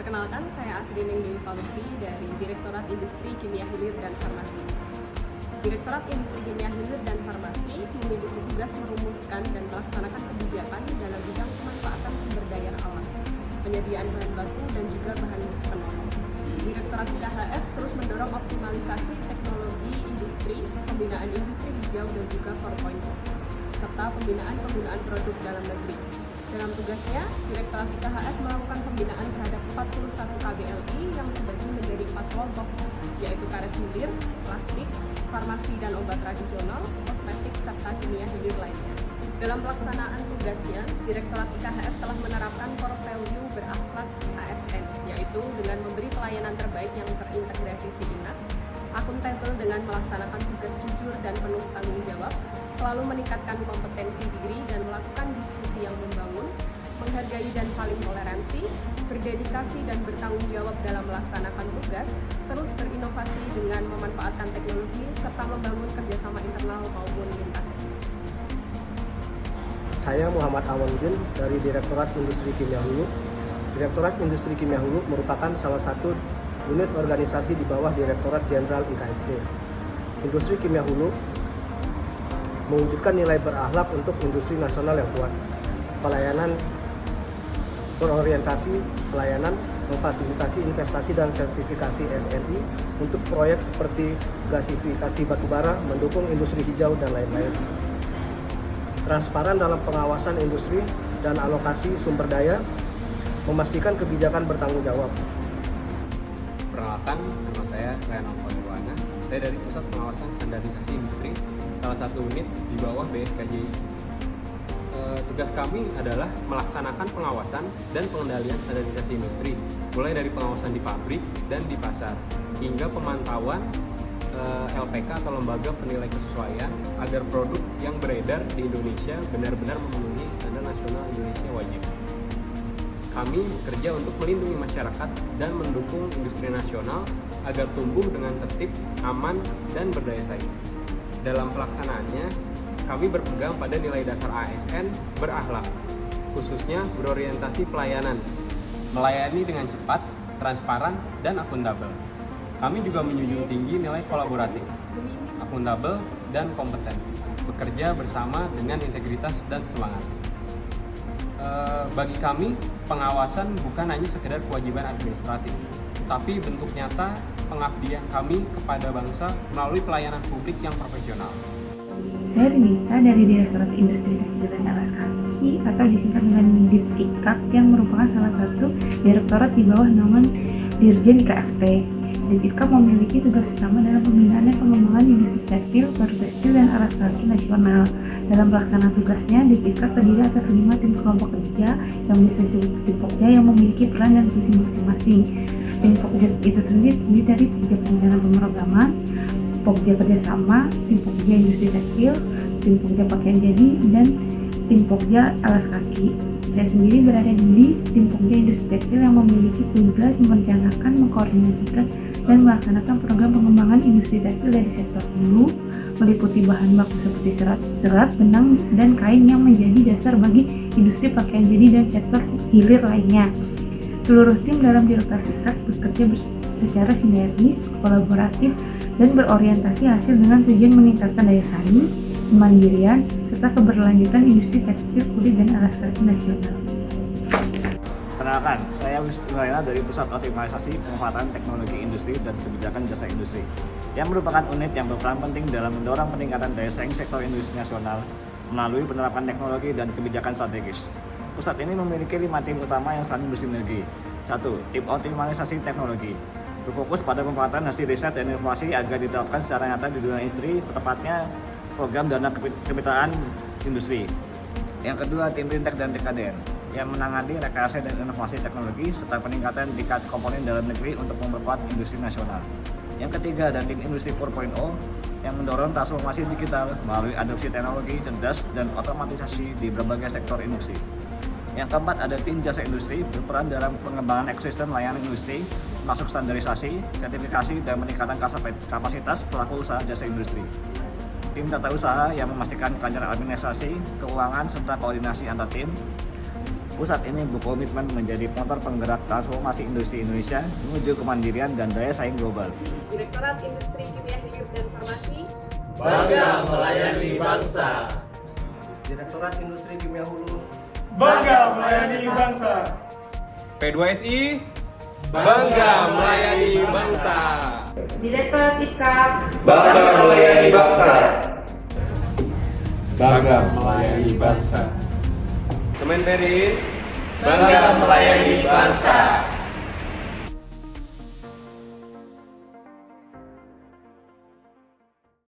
Perkenalkan, saya Asrining Dewi Palupi dari Direktorat Industri Kimia Hilir dan Farmasi. Direktorat Industri Kimia Hilir dan Farmasi memiliki tugas merumuskan dan melaksanakan kebijakan dalam bidang pemanfaatan sumber daya alam, penyediaan bahan baku, dan juga bahan penolong. Direktorat IKHF terus mendorong optimalisasi teknologi industri, pembinaan industri hijau dan juga 4.0, serta pembinaan produk dalam negeri. Dalam tugasnya, Direktorat IKHF melakukan pembinaan terhadap 41 KBLI yang terbagi menjadi 4 kelompok, yaitu karet hilir, plastik, farmasi dan obat tradisional, kosmetik, serta kimia hilir lainnya. Dalam pelaksanaan tugasnya, Direktorat IKHF telah menerapkan core value berakhlak ASN, yaitu dengan memberi pelayanan terbaik yang terintegrasi SIINAS, akuntabel dengan melaksanakan tugas jujur dan penuh tanggung jawab, selalu meningkatkan kompetensi diri dan melakukan diskusi yang membangun, menghargai dan saling toleransi, berdedikasi dan bertanggung jawab dalam melaksanakan tugas, terus berinovasi dengan memanfaatkan teknologi, serta membangun kerjasama internal maupun lintas sektor. Saya Muhammad Awaluddin dari Direktorat Industri Kimia Hulu. Direktorat Industri Kimia Hulu merupakan salah satu unit organisasi di bawah Direktorat Jenderal IKFD. Industri Kimia Hulu mewujudkan nilai berakhlak untuk industri nasional yang kuat. Pelayanan berorientasi pelayanan, memfasilitasi investasi dan sertifikasi SNI untuk proyek seperti gasifikasi batubara, mendukung industri hijau dan lain-lain. Transparan dalam pengawasan industri dan alokasi sumber daya, memastikan kebijakan bertanggung jawab. Perkenalkan, nama saya Ryan Alfonirwana. Saya dari Pusat Pengawasan Standarisasi Industri, salah satu unit di bawah BSKJI. Tugas kami adalah melaksanakan pengawasan dan pengendalian standarisasi industri, mulai dari pengawasan di pabrik dan di pasar, hingga pemantauan LPK atau Lembaga Penilai Kesesuaian agar produk yang beredar di Indonesia benar-benar memenuhi standar nasional Indonesia wajib. Kami bekerja untuk melindungi masyarakat dan mendukung industri nasional agar tumbuh dengan tertib, aman, dan berdaya saing. Dalam pelaksanaannya, kami berpegang pada nilai dasar ASN berakhlak, khususnya berorientasi pelayanan, melayani dengan cepat, transparan, dan akuntabel. Kami juga menjunjung tinggi nilai kolaboratif, akuntabel, dan kompeten, bekerja bersama dengan integritas dan semangat. Bagi kami, pengawasan bukan hanya sekedar kewajiban administratif, tapi bentuk nyata pengabdian kami kepada bangsa melalui pelayanan publik yang profesional. Saya Rinita dari Direktorat Industri Tekstil dan Alas Kaki atau disingkat dengan DIPIKAK yang merupakan salah satu direktorat di bawah naungan Dirjen IKFT. DIPIKAK memiliki tugas utama dalam pembinaan dan pengembangan industri tekstil, produk tekstil, dan alas kaki nasional. Dalam pelaksanaan tugasnya, DIPIKAK terdiri atas 5 tim kelompok kerja yang biasa disebut tim Pokja yang memiliki peran dan visi masing-masing. Tim Pokja itu sendiri terdiri dari Pokja Perencanaan Pemrograman, Pokja Kerjasama, tim Pokja Industri Tekstil, tim Pokja Pakaian Jadi, dan tim Pokja Alas Kaki. Saya sendiri berada di tim Pokja Industri Tekstil yang memiliki tugas merencanakan, mengkoordinasikan, dan melaksanakan program pengembangan industri tekstil dari sektor hulu, meliputi bahan baku seperti serat, benang, dan kain yang menjadi dasar bagi industri pakaian jadi dan sektor hilir lainnya. Seluruh tim dalam Direktorat IKFT bekerja secara sinergis, kolaboratif, dan berorientasi hasil dengan tujuan meningkatkan daya saing, kemandirian, serta keberlanjutan industri tekstil, kulit, dan alas kaki nasional. Perkenalkan, saya Wisnu Raina dari Pusat Optimalisasi Pemanfaatan Teknologi Industri dan Kebijakan Jasa Industri, yang merupakan unit yang berperan penting dalam mendorong peningkatan daya saing sektor industri nasional melalui penerapan teknologi dan kebijakan strategis. Pusat ini memiliki 5 tim utama yang saling bersinergi. 1. Tim Optimalisasi Teknologi berfokus pada pemanfaatan hasil riset dan inovasi agar diterapkan secara nyata di dunia industri, tepatnya program dana kemitraan industri. Yang kedua, tim Rintek dan TKDN yang menangani rekayasa dan inovasi teknologi serta peningkatan tingkat komponen dalam negeri untuk memperkuat industri nasional. Yang ketiga, ada tim Industri 4.0 yang mendorong transformasi digital melalui adopsi teknologi cerdas dan otomatisasi di berbagai sektor industri. Yang keempat, ada tim Jasa Industri berperan dalam pengembangan ekosistem layanan industri, masuk standarisasi, sertifikasi, dan meningkatkan kapasitas pelaku usaha jasa industri. Tim Tata Usaha yang memastikan kelancaran administrasi, keuangan, serta koordinasi antar tim. Pusat ini berkomitmen menjadi motor penggerak transformasi industri Indonesia menuju kemandirian dan daya saing global. Direktorat Industri Kimia Hilir dan Farmasi Bangga melayani bangsa. Direktorat Industri Kimia Hulu Bangga melayani bangsa. P2SI bangga melayani bangsa. Direktorat IKAP Bangga melayani bangsa. Bangga melayani bangsa. Kemenperin Bangga melayani bangsa.